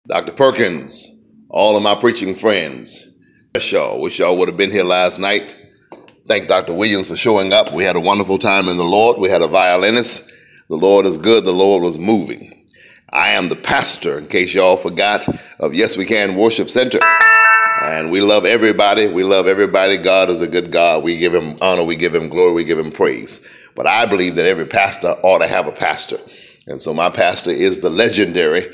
Dr. Perkins, all of my preaching friends, wish y'all would have been here last night. Thank Dr. Williams for showing up. We had a wonderful time in the Lord. We had a violinist. The Lord is good. The Lord was moving. I am the pastor, in case y'all forgot, of Yes We Can Worship Center. And we love everybody. We love everybody. God is a good God. We give him honor. We give him glory. We give him praise. But I believe that every pastor ought to have a pastor. And so my pastor is the legendary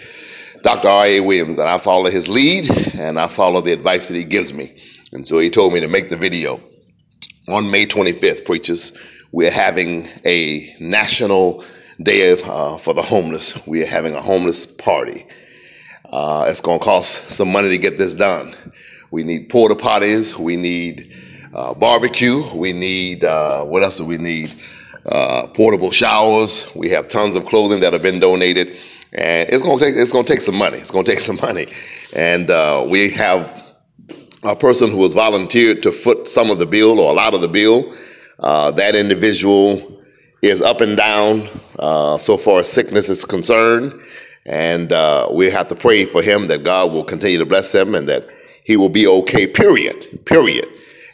Dr. R.A. Williams, and I follow his lead, and I follow the advice that he gives me. And so he told me to make the video. On May 25th, preachers, we're having a national day for the homeless. We are having a homeless party. It's going to cost some money to get this done. We need porta potties. We need barbecue. We need, what else do we need? Portable showers. We have tons of clothing that have been donated. And it's going to take some money. It's going to take some money. And we have a person who has volunteered to foot some of the bill or a lot of the bill. That individual is up and down so far as sickness is concerned. And we have to pray for him that God will continue to bless him and that he will be okay, period.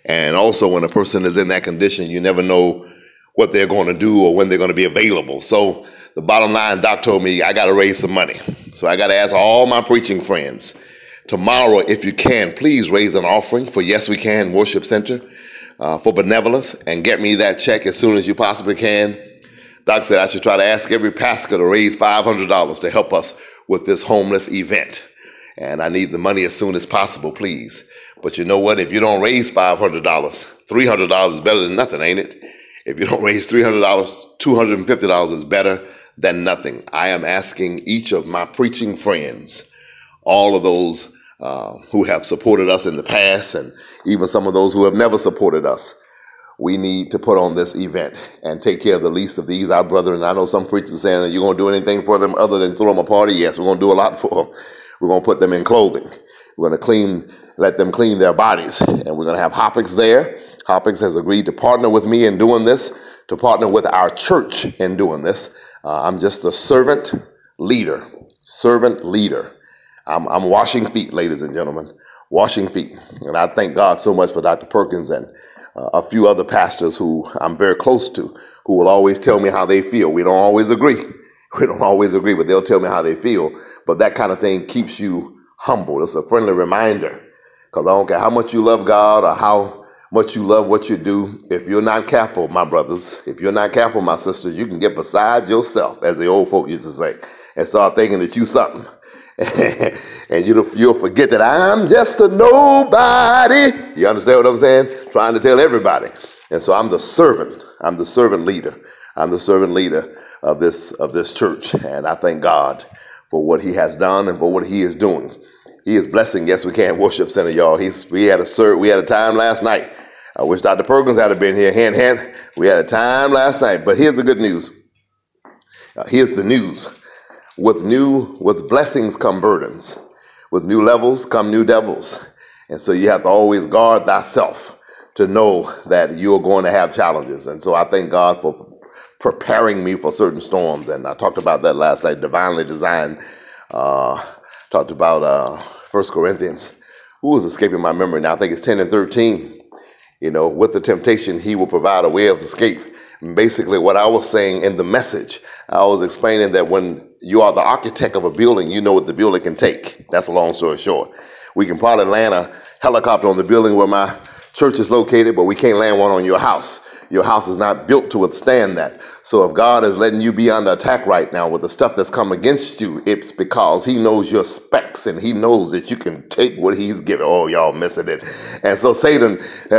And also when a person is in that condition, you never know what they're going to do or when they're going to be available. So the bottom line, Doc told me I got to raise some money. So I got to ask all my preaching friends, tomorrow, if you can, please raise an offering for Yes We Can Worship Center for benevolence and get me that check as soon as you possibly can. Doc said I should try to ask every pastor to raise $500 to help us with this homeless event. And I need the money as soon as possible, please. But you know what? If you don't raise $500, $300 is better than nothing, ain't it? If you don't raise $300, $250 is better than nothing. I am asking each of my preaching friends, all of those who have supported us in the past, and even some of those who have never supported us, we need to put on this event and take care of the least of these, our brethren. I know some preachers saying that you're going to do anything for them other than throw them a party. Yes, we're going to do a lot for them. We're going to put them in clothing. We're going to let them clean their bodies. And we're going to have Hoppix there. Hoppix has agreed to partner with me in doing this, to partner with our church in doing this. I'm just a servant leader. I'm washing feet, ladies and gentlemen, washing feet. And I thank God so much for Dr. Perkins and a few other pastors who I'm very close to, who will always tell me how they feel. We don't always agree. But they'll tell me how they feel. But that kind of thing keeps you humble. It's a friendly reminder, because I don't care how much you love God or how much you love what you do. If you're not careful, my brothers, if you're not careful, my sisters, you can get beside yourself, as the old folk used to say, and start thinking that you something. And you'll forget that I'm just a nobody. You understand what I'm saying? Trying to tell everybody. And so I'm the servant. I'm the servant leader. I'm the servant leader of this church. And I thank God for what he has done and for what he is doing. He is blessing Yes We Can Worship Center, y'all. We had a time last night. I wish Dr. Perkins had been here, hand. We had a time last night. But here's the good news. Here's the news. With blessings come burdens. With new levels come new devils. And so you have to always guard thyself to know that you're going to have challenges. And so I thank God for preparing me for certain storms. And I talked about that last night, divinely designed. Talked about 1 Corinthians. Who is escaping my memory now? I think it's 10 and 13. You know, with the temptation, he will provide a way of escape. And basically, what I was saying in the message, I was explaining that when you are the architect of a building, you know what the building can take. That's a long story short. We can probably land a helicopter on the building where my church is located, but we can't land one on your house. Your house is not built to withstand that. So if God is letting you be under attack right now with the stuff that's come against you, it's because he knows your specs and he knows that you can take what he's given. Oh, y'all missing it. And so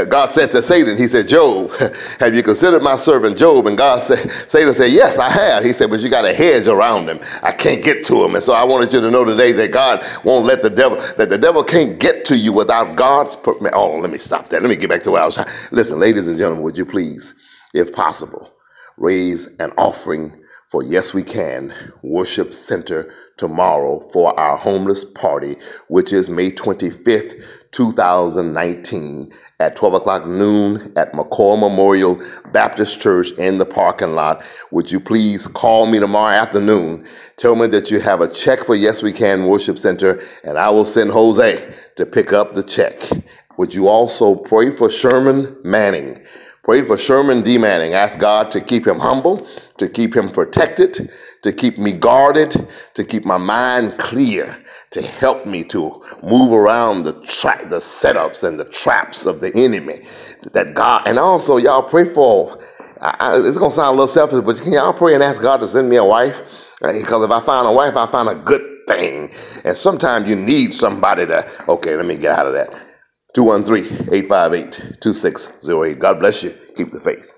God said to Satan, he said, Job, have you considered my servant Job? And Satan said, yes, I have. He said, but you got a hedge around him. I can't get to him. And so I wanted you to know today that God won't let the devil can't get to you without God's permission. Oh, let me stop that. Let me get back to where I was trying. Listen, ladies and gentlemen, would you please, if possible, raise an offering for Yes We Can Worship Center tomorrow for our homeless party, which is May 25th, 2019 at 12 o'clock noon at McCoy Memorial Baptist Church in the parking lot. Would you please call me tomorrow afternoon? Tell me that you have a check for Yes We Can Worship Center, and I will send Jose to pick up the check. Would you also pray for Sherman Manning? Pray for Sherman D. Manning. Ask God to keep him humble, to keep him protected, to keep me guarded, to keep my mind clear, to help me to move around the setups and the traps of the enemy. That God, and also y'all pray for, it's going to sound a little selfish, but can y'all pray and ask God to send me a wife? Because if I find a wife, I find a good thing. And sometimes you need somebody to, okay, let me get out of that. 213-858-2608. God bless you. Keep the faith.